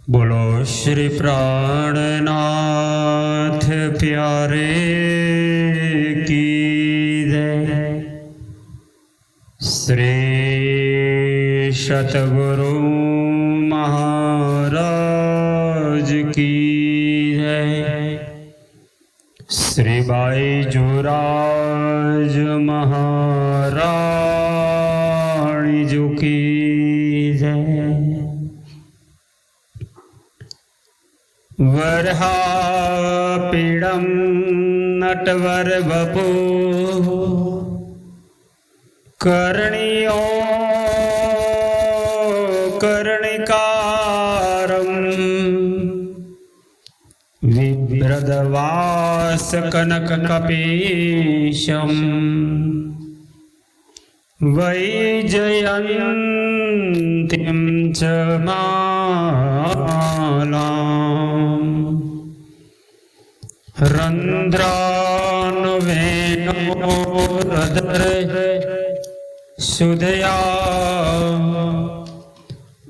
बोलो श्री प्राणनाथ प्यारे की जय। श्री सतगुरु महाराज की जय। श्री बाईजूराज महाराणी जी की जय। वरहापीडं नटवर वपु कर्णियो कर्णिकारं बिभ्रदवास कनककपीशं वैजयन्तीं च मालाम् रन्ध्रानुवेणोरधर सुधया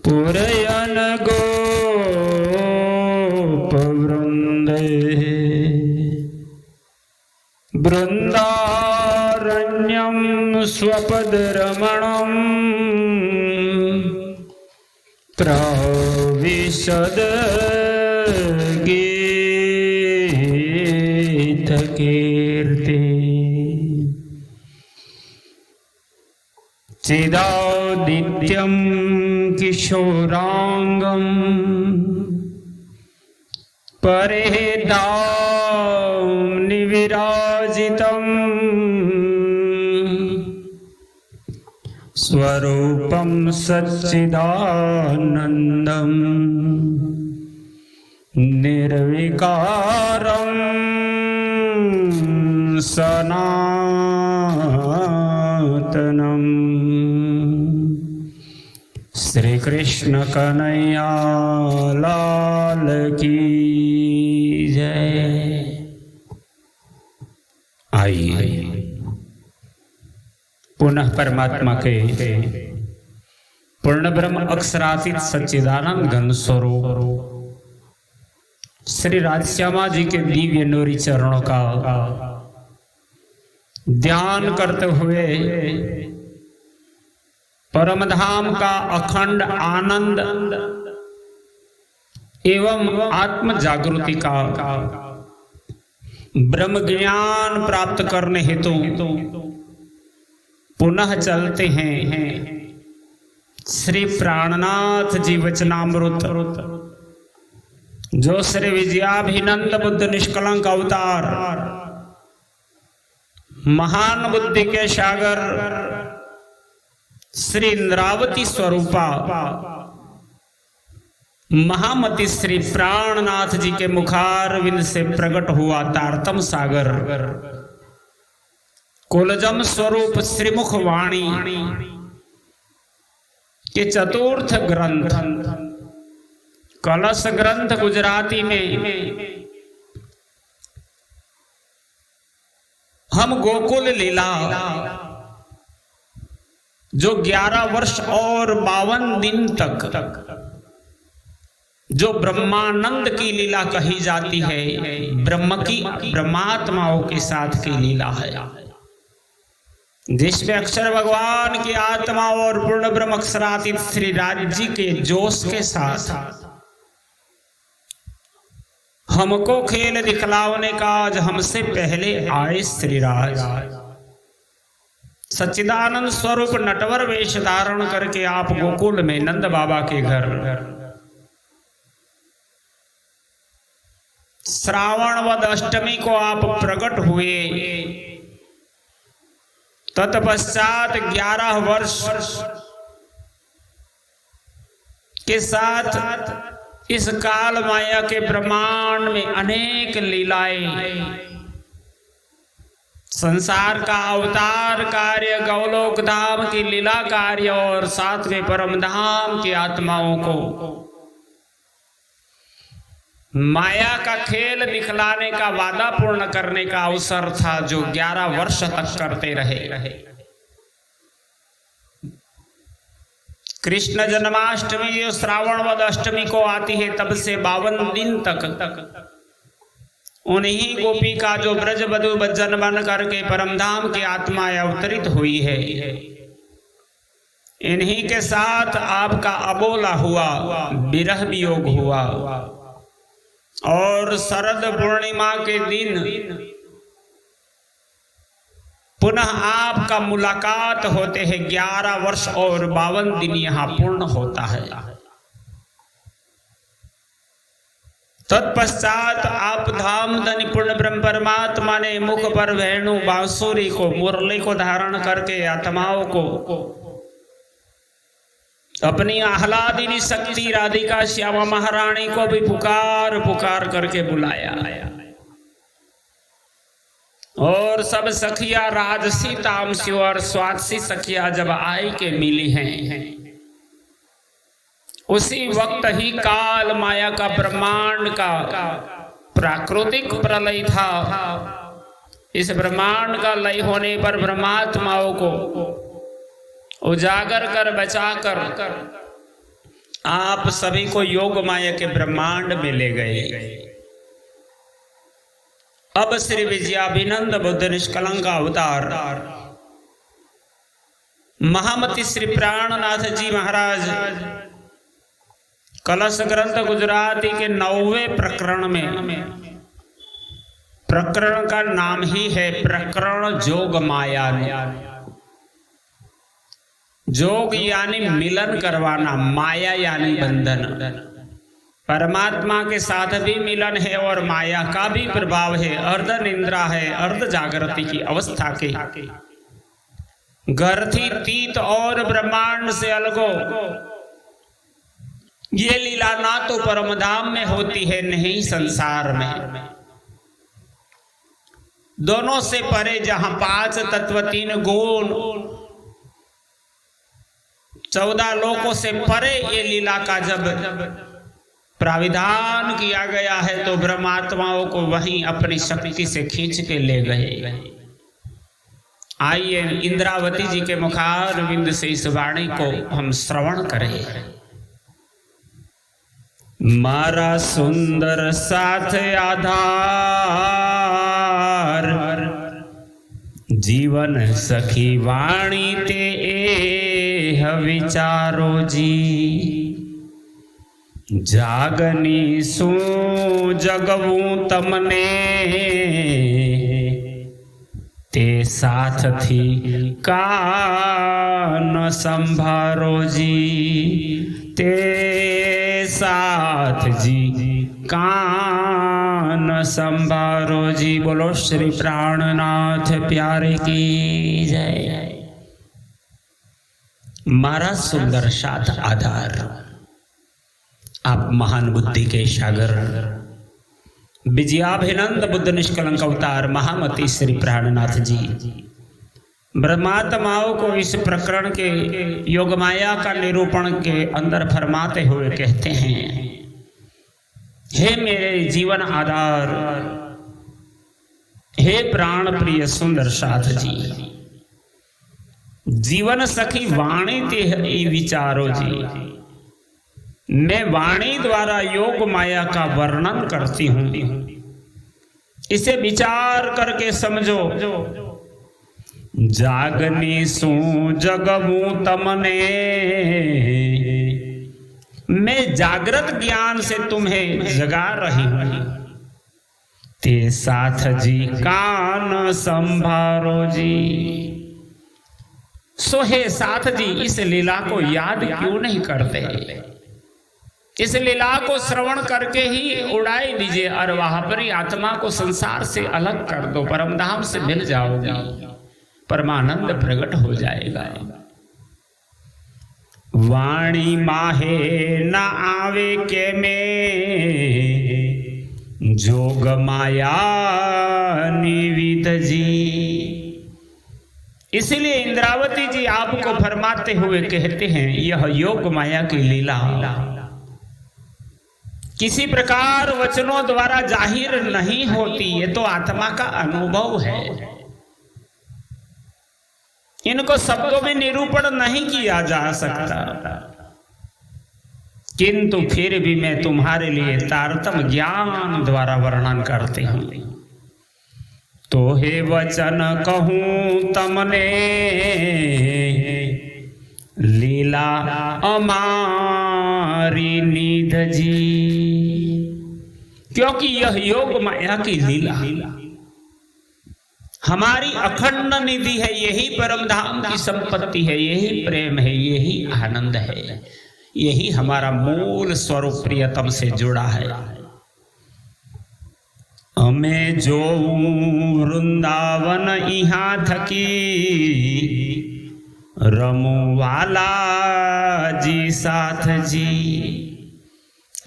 पुरयन गोपवृन्दे बृन्दारण्यं स्वपदरमणं प्रविशद गीतकीर्ति चिदादित्यं किशोरांगं परेदाम्नि विराजितं स्वरूपं सच्चिदानन्दं निर्विकारं सनातनम्। श्री कृष्ण कन्हैया लाल की जय। आइए पुनः परमात्मा के पूर्ण ब्रह्म अक्षरातीत सच्चिदानंद घन स्वरूप श्री राजश्यामा जी के दिव्य नूरी चरणों का ध्यान करते हुए परम धाम का अखंड आनंद एवं आत्म जागृति का ब्रह्म ज्ञान प्राप्त करने हेतु पुनः चलते हैं श्री प्राणनाथ जी वचनामृत, जो श्री विजयाभिनंद बुद्ध निष्कलंक अवतार महान बुद्धि के सागर श्री इंद्रावती स्वरूपा महामती श्री प्राणनाथ जी के मुखारविंद से प्रकट हुआ तारतम सागर कुलजम स्वरूप श्रीमुख वाणी के चतुर्थ ग्रंथ कलश ग्रंथ गुजराती में हम गोकुल लीला जो 11 वर्ष और 52 दिन तक जो ब्रह्मानंद की लीला कही जाती है, ब्रह्म की ब्रह्मात्माओं के साथ की लीला है, जिसमें अक्षर भगवान की आत्मा और पूर्ण ब्रह्म अक्षरातीत श्री राज जी के जोश के साथ हमको खेल दिखलाने का आज हमसे पहले आए श्री राज सच्चिदानंद स्वरूप नटवर वेश धारण करके आप गोकुल में नंद बाबा के घर श्रावण वद अष्टमी को आप प्रकट हुए। तत्पश्चात 11 वर्ष के साथ इस काल माया के ब्रह्मांड में अनेक लीलाएं, संसार का अवतार कार्य, गौलोक धाम की लीला कार्य और सातवें परम धाम की आत्माओं को माया का खेल दिखलाने का वादा पूर्ण करने का अवसर था, जो 11 वर्ष तक करते रहे। कृष्ण जन्माष्टमी जो श्रावण वद अष्टमी को आती है, तब से 52 दिन तक उन्हीं गोपी का जो ब्रज बधु बज्जन बन करके परमधाम की आत्मा अवतरित हुई है, इन्हीं के साथ आपका अबोला हुआ, विरह वियोग हुआ। और शरद पूर्णिमा के दिन पुनः आपका मुलाकात होते हैं। 11 वर्ष और 52 दिन यहाँ पूर्ण होता है। तत्पश्चात आप धाम धनी पूर्ण ब्रह्म परमात्मा ने मुख पर वेणु बांसुरी को, मुरली को धारण करके आत्माओं को अपनी आह्लादिनी शक्ति राधिका श्यामा महारानी को भी पुकार पुकार करके बुलाया। और सब सखिया राजसी तामसी और स्वादसी सखिया जब आई के मिली हैं, उसी वक्त ही काल माया का ब्रह्मांड का प्राकृतिक प्रलय था। इस ब्रह्मांड का लय होने पर ब्रह्मात्माओं को उजागर कर बचाकर आप सभी को योग माया के ब्रह्मांड में ले गए। अब श्री विजयाभिनंद बुद्ध निष्कलंक अवतार महामती श्री प्राणनाथ जी महाराज कलश ग्रंथ गुजराती के 9वें प्रकरण में, प्रकरण का नाम ही है प्रकरण जोग माया। जोग यानी मिलन करवाना, माया यानी बंधन। परमात्मा के साथ भी मिलन है और माया का भी प्रभाव है। अर्ध निंद्रा है, अर्ध जागृति की अवस्था के गर्थी तीत और ब्रह्मांड से अलगो ये लीला ना तो परमधाम में होती है, नहीं संसार में। दोनों से परे जहां 5 तत्व 3 गुण 14 लोकों से परे ये लीला का जब प्राविधान किया गया है, तो ब्रह्मात्माओं को वहीं अपनी शक्ति से खींच के ले गए। आइए इंद्रावती जी के मुखारविंद से इस वाणी को हम श्रवण करें। मारा सुंदर साथ आधार, जीवन सखी वाणी ते विचारो जी। जागनी सू जगवू तमने, ते साथ थी का न संभारो जी। ते साथ जी कान संभारो जी। बोलो श्री प्राणनाथ प्यारे की जय। मारा सुंदर साथ आधार। आप महान बुद्धि के सागर विजयाभिनंद बुद्ध निष्कलंक अवतार महामती श्री प्राणनाथ जी ब्रह्मात्माओं को इस प्रकरण के योग माया का निरूपण के अंदर फरमाते हुए कहते हैं, हे मेरे जीवन आधार, हे प्राण प्रिय सुंदर साथ जी, जीवन सखी वाणी ते विचारो जी। मैं वाणी द्वारा योग माया का वर्णन करती हूं, इसे विचार करके समझो। जागनी सू जगमू तमने, मैं जागृत ज्ञान से तुम्हें जगा रही हूं। ते साथ जी कान संभारो जी। सो हे साथ जी, इस लीला को याद क्यों नहीं करते? इस लीला को श्रवण करके ही उड़ाई दीजिए और वहां पर आत्मा को संसार से अलग कर दो, परमधाम से मिल जाओगे, परमानंद प्रकट हो जाएगा। वाणी माहे न आवे के में, जोग माया निविद जी। इसलिए इंद्रावती जी आपको फरमाते हुए कहते हैं, यह योग माया की लीला किसी प्रकार वचनों द्वारा जाहिर नहीं होती, ये तो आत्मा का अनुभव है। इनको शब्दों में निरूपण नहीं किया जा सकता। किंतु फिर भी मैं तुम्हारे लिए तारतम्य ज्ञान द्वारा वर्णन करती हूँ। तो हे वचन कहूँ तमने, लीला अमारी निध जी। क्योंकि यह योग माया की लीला हमारी अखंड निधि है, यही परम धाम की संपत्ति है, यही प्रेम है, यही आनंद है, यही हमारा मूल स्वरूप प्रियतम से जुड़ा है। हमें जो वृंदावन यहाँ थकी, रमू वाला जी साथ जी।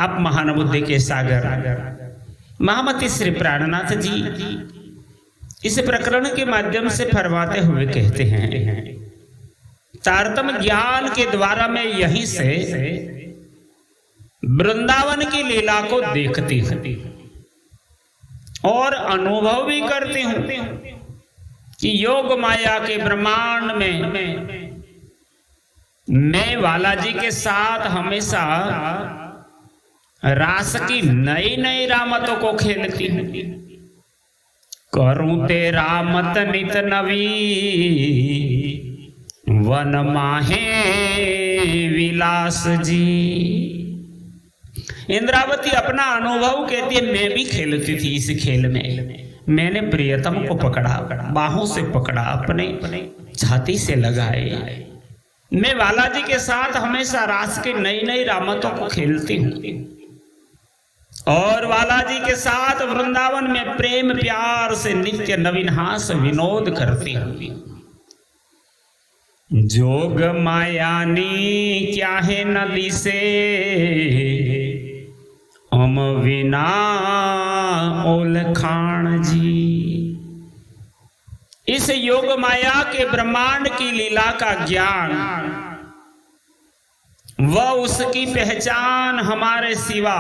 अब महानुभूति के सागर महामती श्री प्राणनाथ जी इस प्रकरण के माध्यम से फरमाते हुए कहते हैं, तारतम्य ज्ञान के द्वारा मैं यहीं से वृंदावन की लीला को देखती हूं और अनुभव भी करती हूं कि योग माया के ब्रह्मांड में मैं बालाजी के साथ हमेशा रास की नई नई रामतों को खेलती हूं। करूं तेरा मत नित नवी, वन माहे विलास जी। इंद्रावती अपना अनुभव कहती है, मैं भी खेलती थी इस खेल में। मैंने प्रियतम को पकड़ा, बाहों से पकड़ा, अपने छाती से लगाए। मैं बालाजी के साथ हमेशा रास की नई नई रामतों को खेलती हूँ और बालाजी के साथ वृंदावन में प्रेम प्यार से नित्य नवीन हास विनोद करती हूँ। जोग मायानी क्या है नदी से, हम विना ओल खान जी। इस योग माया के ब्रह्मांड की लीला का ज्ञान व उसकी पहचान हमारे सिवा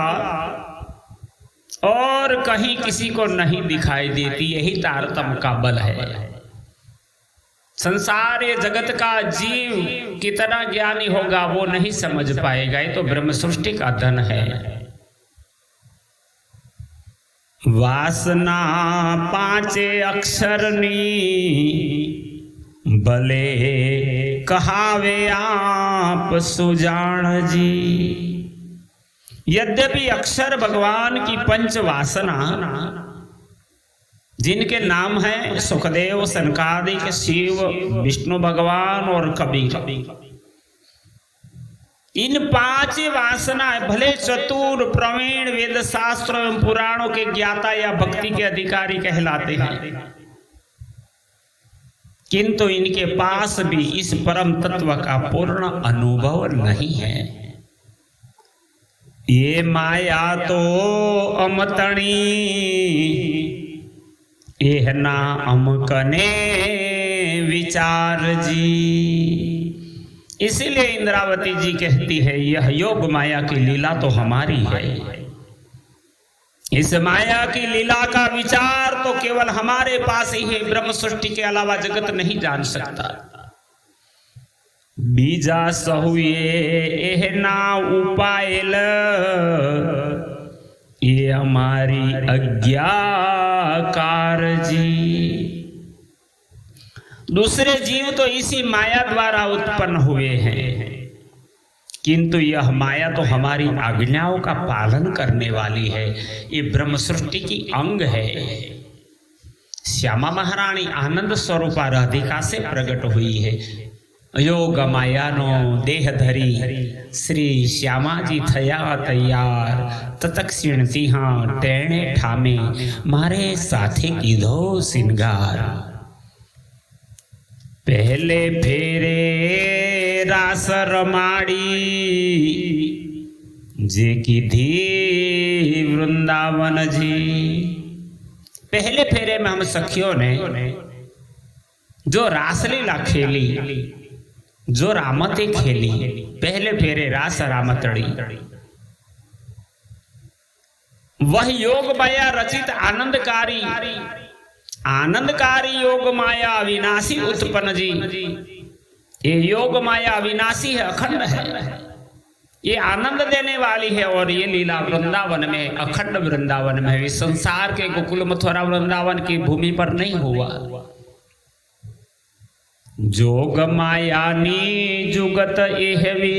और कहीं किसी को नहीं दिखाई देती। यही तारतम्य का बल है। संसार ये जगत का जीव कितना ज्ञानी होगा वो नहीं समझ पाएगा, ये तो ब्रह्म सृष्टि का धन है। वासना पांचे अक्षरनी, भले कहावे आप सुजान जी। यद्यपि अक्षर भगवान की पंच वासना, जिनके नाम है सुखदेव, सनकादिक, शिव, विष्णु भगवान और कबीर, इन पांच वासना भले चतुर प्रवीण वेद शास्त्र एवं पुराणों के ज्ञाता या भक्ति के अधिकारी कहलाते हैं, किंतु इनके पास भी इस परम तत्व का पूर्ण अनुभव नहीं है। ये माया तो अमतणी, यह ना अमकने विचार जी। इसीलिए इंद्रावती जी कहती है, यह योग माया की लीला तो हमारी है। इस माया की लीला का विचार तो केवल हमारे पास ही है, ब्रह्म सृष्टि के अलावा जगत नहीं जान सकता। बीजा सहुए एह ना उपायल, ये हमारी अज्ञा कारजी। दूसरे जीव तो इसी माया द्वारा उत्पन्न हुए हैं, किंतु यह माया तो हमारी आज्ञाओं का पालन करने वाली है। ये ब्रह्म सृष्टि की अंग है। श्यामा महारानी आनंद स्वरूपा राधिका से प्रकट हुई है। योग मायानो देह धरी, श्री श्यामा जी थया तैयार, ततक्षण तिहा टेणे ठामे, मारे साथे कीधो सिंगार। पहले फेरे रास रमाड़ी, जे की धी वृंदावन जी। पहले फेरे में हम सखियों ने जो रासलीला खेली, जो रामते खेली, पहले फेरे रास रामतड़ी, वह योग माया रचित आनंदकारी योग माया अविनाशी उत्पन्न जी। ये योग माया अविनाशी है, अखंड है। ये आनंद देने वाली है। और ये लीला वृंदावन में, अखंड वृंदावन में, इस संसार के गोकुल मथुरा वृंदावन की भूमि पर नहीं हुआ। जोग मायानी जुगत एहवी,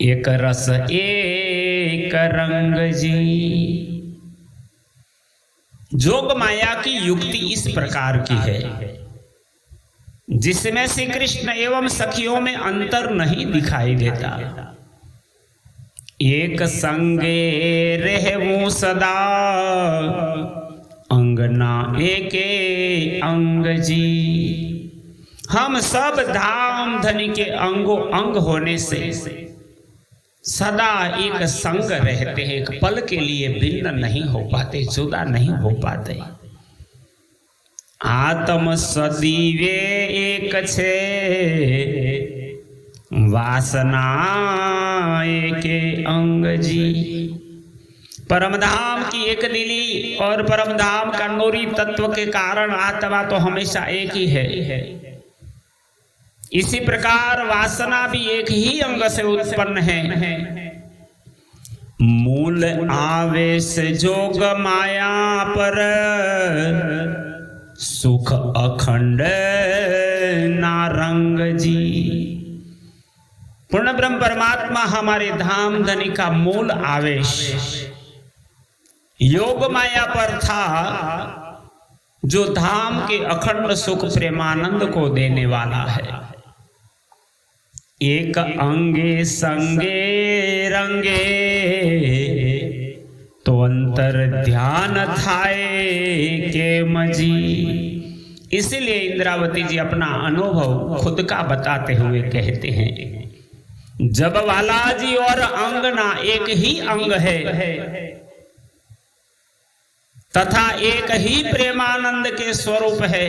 एक रस एक रंग जी। जोग माया की युक्ति इस प्रकार की है, जिसमें श्री कृष्ण एवं सखियों में अंतर नहीं दिखाई देता। एक संगे रहूं सदा, अंगना एके अंग जी। हम सब धाम धनी के अंगों अंग होने से सदा एक संग रहते हैं, एक पल के लिए भिन्न नहीं हो पाते, जुदा नहीं हो पाते। आत्म सदीवे एक छे, वासना एके अंग जी। परमधाम की एक दिली और परमधाम का नूरी तत्व के कारण आत्मा तो हमेशा एक ही है। इसी प्रकार वासना भी एक ही अंग से उत्पन्न है। मूल आवेश जोग माया पर, सुख अखंड नारंग जी। पूर्ण ब्रह्म परमात्मा हमारे धाम धनी का मूल आवेश योग माया पर था, जो धाम के अखंड सुख प्रेमानंद को देने वाला है। एक अंगे संगे रंगे, तो अंतर ध्यान थाए के मजी। इसलिए इंद्रावती जी अपना अनुभव खुद का बताते हुए कहते हैं, जब बालाजी और अंगना एक ही अंग है तथा एक ही प्रेमानंद के स्वरूप है,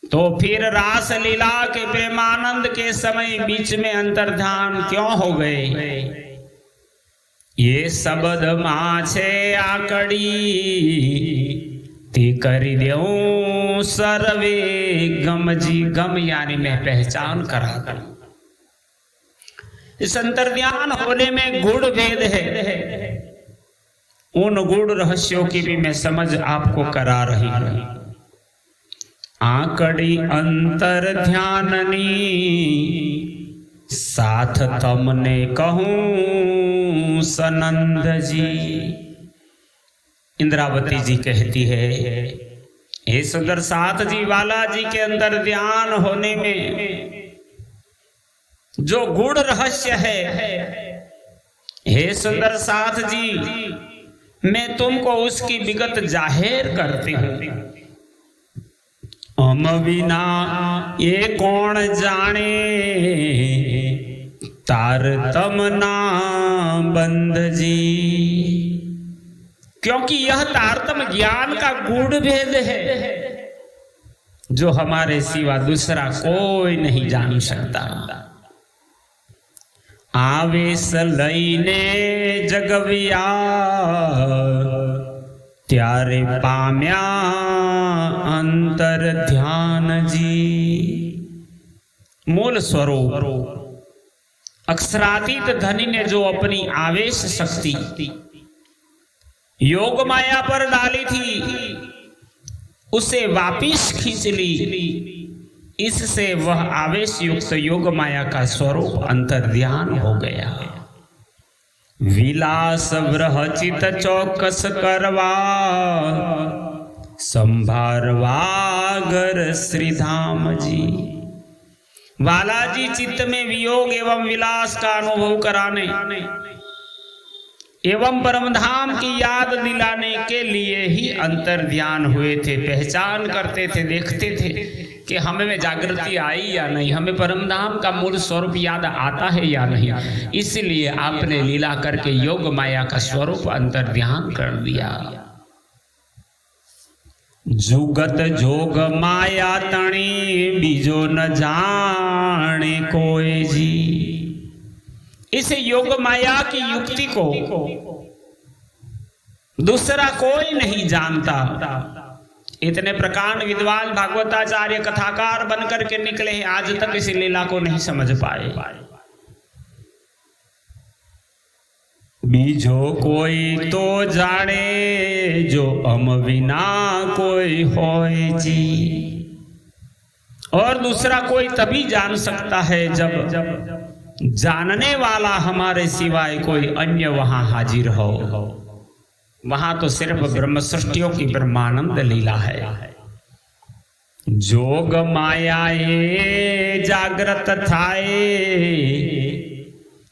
तो फिर रास लीला के प्रेमानंद के समय बीच में अंतर्धान क्यों हो गए? ये शब्द माछे आकड़ी, ती करी देऊं सर्वे गम जी। गम यानी मैं पहचान करा कर। इस अंतर्ध्यान होने में गुण भेद है, उन गुण रहस्यों की भी मैं समझ आपको करा रही हूं। आकड़ी अंतर ध्याननी, साथ तमने कहूं सनंद जी। इंद्रावती जी कहती है, हे सुंदर साथ जी, बालाजी के अंदर ध्यान होने में जो गुण रहस्य है, हे सुंदर साथ जी, मैं तुमको उसकी विगत जाहिर करती हूं। हम बिना ये कौन जाने, तार तमना बंद जी। क्योंकि यह तारतम ज्ञान का गूढ़ भेद है, जो हमारे सिवा दूसरा कोई नहीं जान सकता। आवेश लईने जगविया, त्यारे पाम्या अंतर ध्यान जी। मूल स्वरूप अक्षरातीत धनी ने जो अपनी आवेश शक्ति योग माया पर डाली थी, उसे वापिस खींच ली। इससे वह आवेश युक्त योग माया का स्वरूप अंतर्ध्यान हो गया। विलास व्रहचित चौकस करवा, संभारवागर श्रीधाम जी। बालाजी चित्त में वियोग एवं विलास का अनुभव कराने एवं परमधाम की याद दिलाने के लिए ही अंतर्ध्यान हुए थे। पहचान करते थे, देखते थे कि हमें में जागृति आई या नहीं, हमें परमधाम का मूल स्वरूप याद आता है या नहीं। इसलिए आपने लीला करके योग माया का स्वरूप अंतर्ध्यान कर दिया। जुगत जोग माया तणी, बीजो न जाने कोई जी। इस योग माया की युक्ति को दूसरा कोई नहीं जानता। इतने प्रकांड विद्वान भागवताचार्य कथाकार बनकर के निकले हैं, आज तक इस लीला को नहीं समझ पाए। बीजो कोई तो जाने जो अम विना कोई होए जी। और दूसरा कोई तभी जान सकता है जब जानने वाला हमारे सिवाय कोई अन्य वहां हाजिर हो। वहां तो सिर्फ ब्रह्म सृष्टियों की ब्रह्मानंद लीला है। जोग मायाए जागृत थाए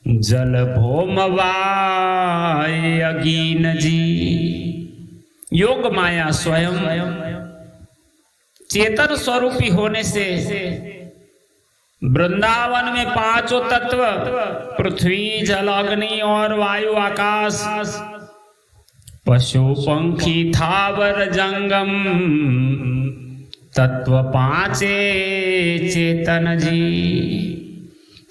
जल भोम वाय अगीन जी। योग माया स्वयं चेतन स्वरूपी होने से वृंदावन में पांचों तत्व पृथ्वी जल अग्नि और वायु आकाश पशु पंखी थावर जंगम तत्व पांचे चेतन जी।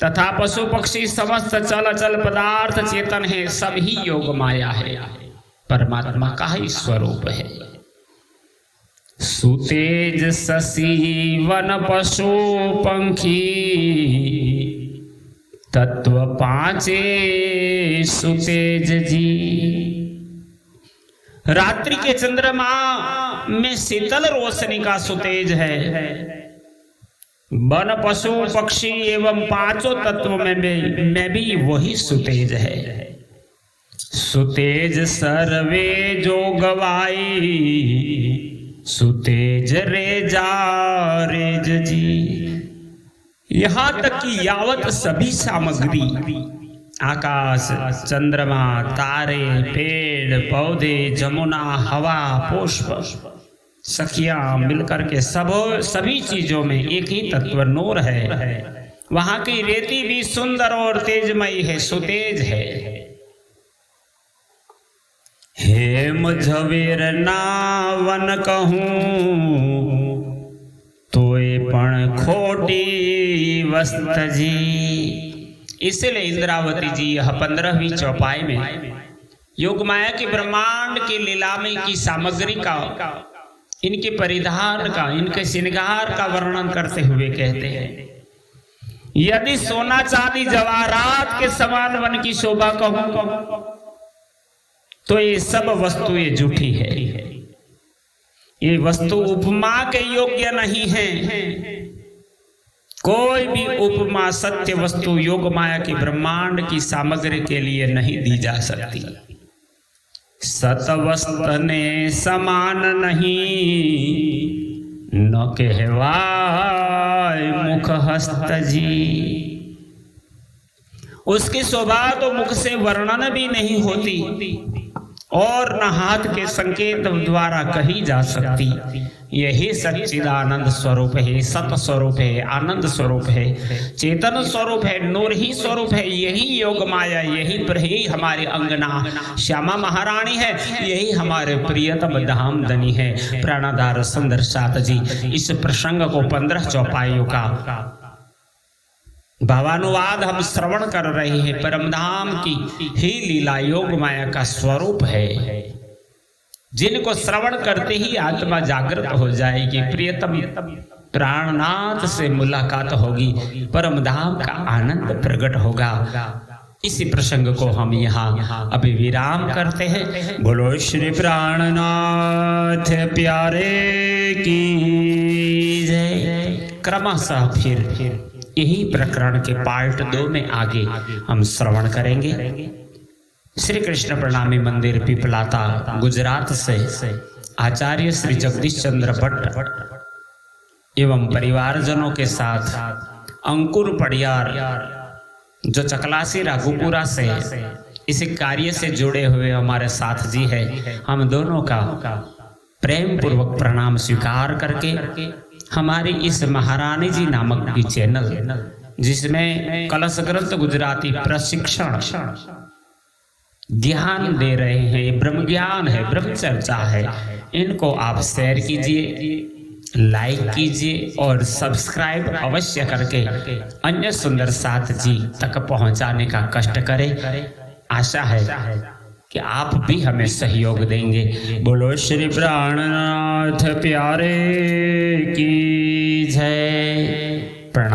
तथा पशु पक्षी समस्त चल अचल पदार्थ चेतन है, सभी योग माया है, परमात्मा का ही स्वरूप है। सुतेज शशि वन पशु पंखी तत्व पांचे सुतेज जी। रात्रि के चंद्रमा में शीतल रोशनी का सुतेज है, वन पशु पक्षी एवं पांचों तत्व में भी वही सुतेज है। सुतेज सर्वे जो गवाई सुतेज रेजा रेज जी। यहां तक कि यावत सभी सामग्री आकाश चंद्रमा तारे पेड़ पौधे जमुना हवा पुष्प सखियां मिलकर के सभी चीजों में एक ही तत्व नूर है। वहां की रेती भी सुंदर और तेजमयी है, सुतेज है। हेम झवेर नावन कहूं तोय पण खोटी वस्त जी। इसलिए इंद्रावती जी यह 15वीं चौपाई में योग माया की ब्रह्मांड की लीलामय की सामग्री का, इनके परिधान का, इनके श्रृंगार का वर्णन करते हुए कहते हैं, यदि सोना चांदी जवाहरात के समान वन की शोभा कहूं तो ये सब वस्तु ये झूठी है। ये वस्तु उपमा के योग्य नहीं है। कोई भी उपमा सत्य वस्तु योग माया की ब्रह्मांड की सामग्री के लिए नहीं दी जा सकती। सतवस्त ने समान नहीं न कहवाय मुख हस्त जी। उसकी शोभा तो मुख से वर्णन भी नहीं होती और न हाथ के संकेत द्वारा कही जा सकती। यही सच्चिदानंद स्वरूप है, सत स्वरूप है, आनंद स्वरूप है, चेतन स्वरूप है, नूर ही स्वरूप है। यही योग माया, यही हमारी अंगना श्यामा महारानी है, यही हमारे प्रियतम धाम धनी है। प्राणाधार सुंदर सात जी इस प्रसंग को 15 चौपाइयों का भावानुवाद हम श्रवण कर रहे हैं। परमधाम की ही लीला योग माया का स्वरूप है, जिनको श्रवण करते ही आत्मा जागृत हो जाएगी, प्रियतम प्राणनाथ से मुलाकात होगी, परमधाम का आनंद प्रकट होगा। इसी प्रसंग को हम यहाँ अभी विराम करते हैं। बोलो श्री प्राणनाथ प्यारे की जय। क्रमशः फिर यही प्रकरण के पार्ट 2 में आगे हम श्रवण करेंगे। श्री कृष्ण प्रणामी मंदिर पिपलाता गुजरात से आचार्य श्री जगदीश चंद्र भट्ट एवं परिवारजनों के साथ अंकुर पड़ियार जो चकलासी राघुपुरा से इस कार्य से जुड़े हुए हमारे साथ जी है, हम दोनों का प्रेम पूर्वक प्रणाम स्वीकार करके हमारी इस महारानी जी नामक की चैनल, जिसमें कलश ग्रंथ गुजराती प्रशिक्षण ध्यान दे रहे हैं, ब्रह्म ज्ञान है, ब्रह्म चर्चा है, इनको आप शेयर कीजिए, लाइक कीजिए और सब्सक्राइब अवश्य करके अन्य सुंदर साथ जी तक पहुंचाने का कष्ट करें। आशा है कि आप भी हमें सहयोग देंगे। बोलो श्री प्राणनाथ प्यारे की जय।